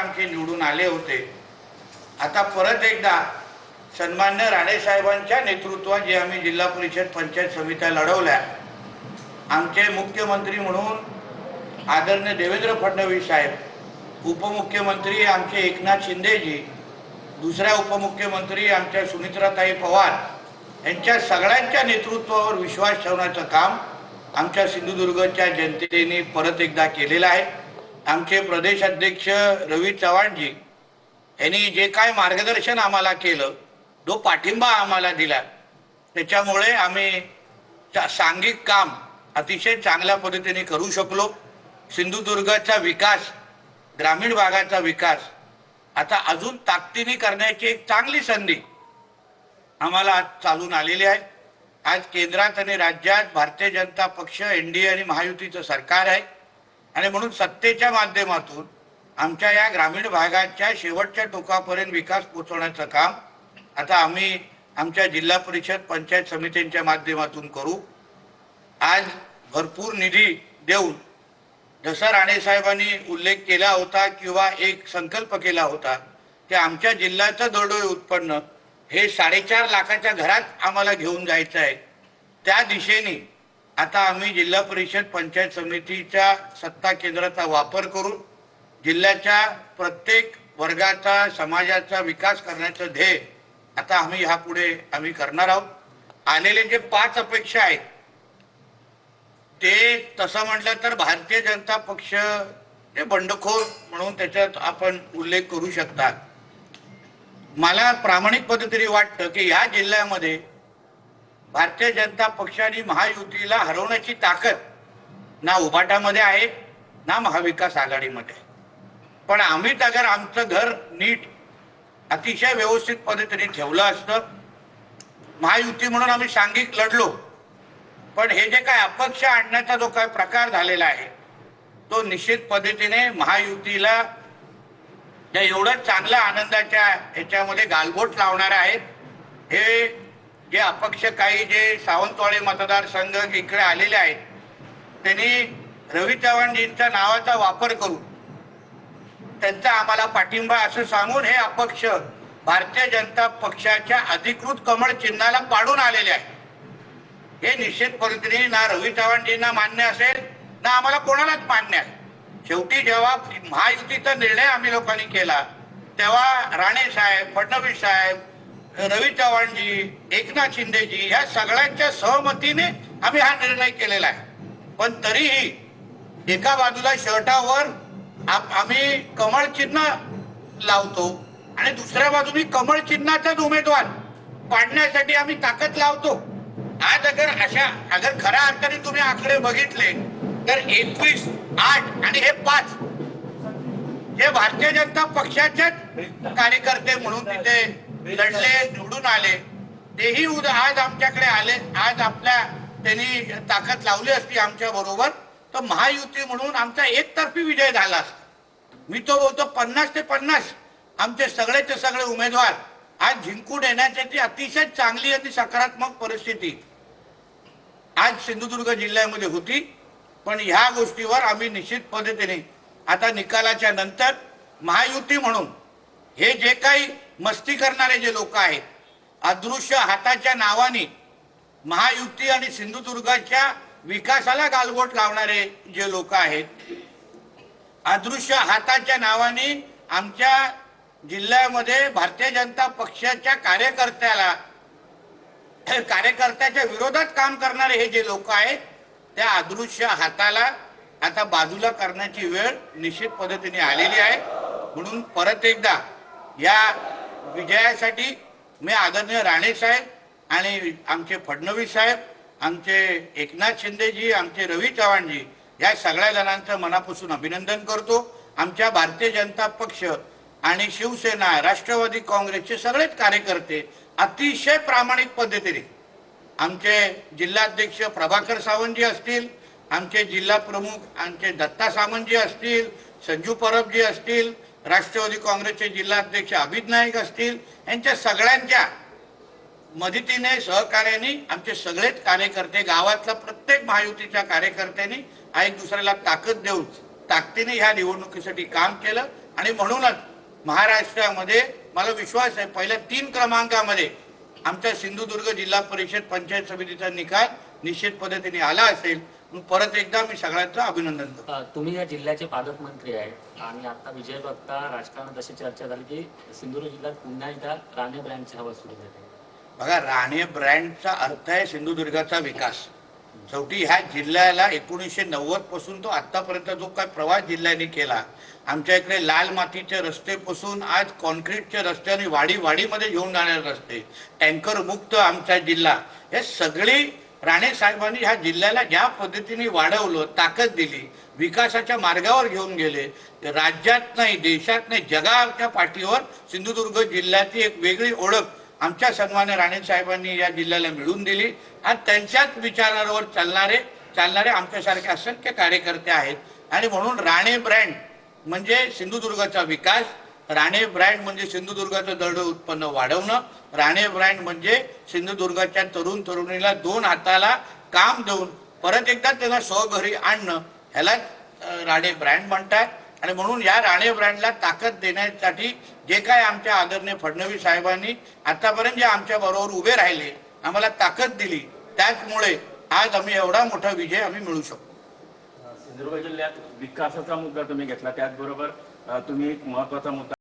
आमचे निवडून आले होते। आता परत एकदा सन्मान्य राणे साहेबांच्या नेतृत्वात जे आम्ही जिल्हा परिषद पंचायत समित्या लढवल्या, आमचे मुख्यमंत्री म्हणून आदरणीय देवेंद्र फडणवीस साहेब, उपमुख्यमंत्री आमचे एकनाथ शिंदेजी, दुसऱ्या उपमुख्यमंत्री आमच्या सुनित्राताई पवार यांच्या सगळ्यांच्या नेतृत्वावर विश्वास ठेवण्याचं काम आमच्या सिंधुदुर्गच्या जनतेने परत एकदा केलेलं आहे। आमचे प्रदेश अध्यक्ष रवी चव्हाणजी यांनी जे काय मार्गदर्शन आम्हाला केलं, जो पाठिंबा आम्हाला दिला, त्याच्यामुळे आम्ही सांघिक काम अतिशय चांगल्या पद्धतीने करू शकलो। सिंधुदुर्गाचा विकास, ग्रामीण भागाचा विकास आता अजून ताकदीने करण्याची एक चांगली संधी आम्हाला आज चालून आलेली आहे। आज केंद्रात आणि राज्यात भारतीय जनता पक्ष, एनडीए आणि महायुतीचं सरकार आहे आणि म्हणून सत्तेच्या माध्यमातून आमच्या या ग्रामीण भागाच्या शेवटच्या टोकापर्यंत विकास पोहोचवण्याचं काम आता आम्ही आमच्या जिल्हा परिषद पंचायत समित्यांच्या माध्यमातून करू। आज भरपूर निधी देऊन, जसं राणे साहेबांनी उल्लेख केला होता किंवा एक संकल्प केला होता की आमच्या जिल्ह्याचं दरडोई उत्पन्न हे 4.5 लाखाच्या घरात आम्हाला घेऊन जायचं आहे, त्या दिशेने आता आम्ही जिल्हा परिषद पंचायत समितीच्या सत्ता केंद्राचा वापर करून जिल्ह्याच्या प्रत्येक वर्गाचा, समाजाचा विकास करण्याचं ध्येय आता आम्ही ह्यापुढे आम्ही करणार आहोत। आलेले जे 5 अपेक्षा आहेत ते तसं म्हटलं तर भारतीय जनता पक्ष हे बंडखोर म्हणून त्याच्यात आपण उल्लेख करू शकता। मला प्रामाणिक पद्धतीने वाटतं की या जिल्ह्यामध्ये भारतीय जनता पक्ष आणि महायुतीला हरवण्याची ताकद ना उभाटामध्ये आहे ना महाविकास आघाडीमध्ये। पण आम्हीच अगर आमचं घर नीट अतिशय व्यवस्थित पद्धतीने ठेवलं असतं, महायुती म्हणून आम्ही सांघिक लढलो, पण हे जे काय अपक्ष आणण्याचा जो काय प्रकार झालेला आहे तो निश्चित पद्धतीने महायुतीला एवढं चांगल्या आनंदाच्या ह्याच्यामध्ये गालबोट लावणार आहेत। हे जे अपक्ष काही जे सावंतवाडी मतदारसंघ इकडे आलेले आहेत त्यांनी रवी चव्हाणजींच्या नावाचा वापर करून त्यांचा आम्हाला पाठिंबा असं सांगून हे अपक्ष भारतीय जनता पक्षाच्या अधिकृत कमळ चिन्हाला पाडून आलेले आहे। हे निश्चित पद्धतीने ना रवी चव्हाणजींना मान्य असेल ना आम्हाला कोणालाच मान्य आहे। शेवटी जेव्हा महायुतीचा निर्णय आम्ही लोकांनी केला तेव्हा राणे साहेब, फडणवीस साहेब, रवी चव्हाणजी, एकनाथ शिंदेजी ह्या सगळ्यांच्या सहमतीने आम्ही हा निर्णय केलेला आहे। पण तरीही एका बाजूला शर्टावर आम्ही कमळ चिन्ह लावतो आणि दुसऱ्या बाजूने कमळ चिन्हाचाच उमेदवार पाडण्यासाठी आम्ही ताकद लावतो। आज अगर खऱ्या अर्थाने तुम्ही आकडे बघितले तर 21, 8 आणि हे 5 जे भारतीय जनता पक्षाचेच कार्यकर्ते म्हणून तिथे लढले, निवडून आले, तेही आज आमच्याकडे आले। आज आपल्या त्यांनी ताकद लावली असती आमच्या बरोबर तर महायुती म्हणून आमचा एकतर्फी विजय झाला असता। मी तो बोलतो 50 ते 50 आमचे सगळेचे सगळे उमेदवार आज जिंकून येण्यासाठी अतिशय चांगली आणि सकारात्मक परिस्थिती आज सिंधुदुर्ग जिल्ह्यामध्ये होती। पण ह्या गोष्टीवर आम्ही निश्चित पद्धतीने आता निकालाच्या नंतर महायुती म्हणून हे जे काही मस्ती करणारे जे लोक आहेत, अदृश्य हाताच्या नावाने महायुती आणि सिंधुदुर्गाच्या विकासाला गालबोट लावणारे जे लोक आहेत, अदृश्य हाताच्या नावाने आमच्या जिल्ह्यामध्ये भारतीय जनता पक्षाच्या कार्यकर्त्याच्या विरोधात काम करणारे हे जे लोक आहेत, त्या अदृश्य हाताला आता बाजूला करण्याची वेळ निश्चित पद्धतीने आलेली आहे। म्हणून परत एकदा या विजयासाठी मी आदरणीय राणे साहेब आणि आमचे फडणवीस साहेब, आमचे एकनाथ शिंदेजी, आमचे रवी चव्हाणजी या सगळ्या जणांचं मनापासून अभिनंदन करतो। आमच्या भारतीय जनता पक्ष आणि शिवसेना, राष्ट्रवादी काँग्रेसचे सगळेच कार्यकर्ते अतिशय प्रामाणिक पद्धतीने, आमचे जिल्हाध्यक्ष प्रभाकर सावंतजी असतील, आमचे जिल्हा प्रमुख आमचे दत्ता सामंतजी असतील, संजू परबजी असतील, राष्ट्रवादी काँग्रेसचे जिल्हाध्यक्ष अभित नाईक असतील, यांच्या सगळ्यांच्या मदतीने, सहकार्याने आमचे सगळेच कार्यकर्ते, गावातल्या प्रत्येक महायुतीच्या कार्यकर्त्यांनी एक दुसऱ्याला ताकद देऊन ताकदीने ह्या निवडणुकीसाठी काम केलं आणि म्हणूनच महाराष्ट्रामध्ये मला विश्वास आहे पहिल्या 3 क्रमांकामध्ये आमच्या सिंधुदुर्ग जिल्हा परिषद पंचायत समितीचा निकाल निश्चित पद्धतीने आला असेल. परत एकदा मी सगळ्यांचं अभिनंदन करतो. तुम्ही या जिल्ह्याचे पालकमंत्री आहेत आणि आता विजय बघता राजकारणात अशी चर्चा झाली की सिंधुदुर्ग जिल्ह्यात पुन्हा एकदा राणे ब्रँडची हवा सुरू झाली. बघा, राणे ब्रँडचा अर्थ आहे सिंधुदुर्गाचा विकास. शेवटी ह्या जिल्ह्याला 1990 पासून तो आतापर्यंत जो काय प्रवास जिल्ह्याने केला, आमच्या इकडे लाल मातीचे रस्ते पासून आज कॉन्क्रीटचे रस्ते आणि वाडीमध्ये घेऊन जाणारे रस्ते, टँकर मुक्त आमचा जिल्हा, हे सगळी राणे साहेबांनी ह्या जिल्ह्याला ज्या पद्धतीने वाढवलं, ताकद दिली, विकासाच्या मार्गावर घेऊन गेले, राज्यात नाही, देशात नाही, जगाच्या पाठीवर सिंधुदुर्ग जिल्ह्याची एक वेगळी ओळख आमच्या सन्मान्य राणे साहेबांनी या जिल्ह्याला मिळवून दिली. आणि त्यांच्याच विचारांवर चालणारे आमच्यासारखे असंख्य कार्यकर्ते आहेत. आणि म्हणून राणे ब्रँड म्हणजे सिंधुदुर्गाचा विकास, राणे ब्रँड म्हणजे सिंधुदुर्गाचं दरड उत्पन्न वाढवणं, राणे ब्रँड म्हणजे सिंधुदुर्गाच्या तरुण तरुणीला 2 हाताला काम देऊन परत एकदा त्यांना स्वघरी आणणं, ह्याला राणे ब्रँड म्हणतात. आणि म्हणून या राणे ब्रँडला ताकद देण्यासाठी जे काय आमच्या आदरणीय फडणवीस साहेबांनी आतापर्यंत जे आमच्या बरोबर उभे राहिले, आम्हाला ताकद दिली, त्याचमुळे आज आम्ही एवढा मोठा विजय आम्ही मिळू शकतो. सिंधुदुर्ग जिल्ह्यात विकासाचा मुद्दा तुम्ही घेतला, त्याचबरोबर तुम्ही एक महत्वाचा मुद्दा